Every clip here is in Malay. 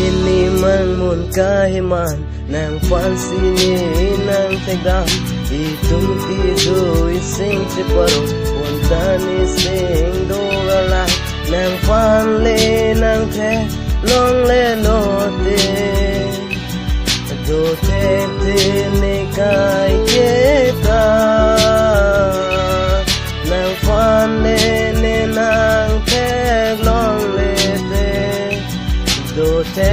Bini mang mun kahiman nang pansini nang tegam itum kido ising separo punta ni sing dorala nang panle nang the long le lote do te ni kai kita nang panle ni nang the long le do te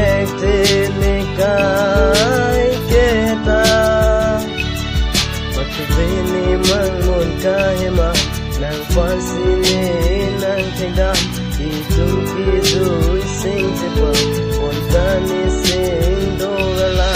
ni kai kita Bini mang mun kahima nang pansini nang tegam itum kido ising sepa punta ni sing dorala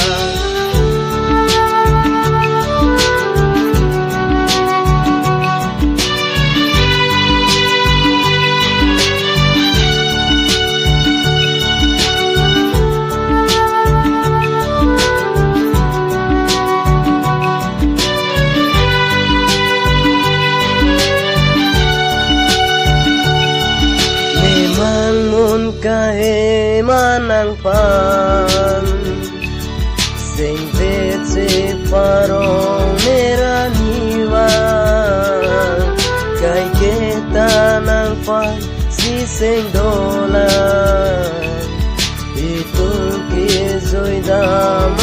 kahe manang pan sing vetse parong meraniwa kai kita nang pan si sing dola itu ki zoidam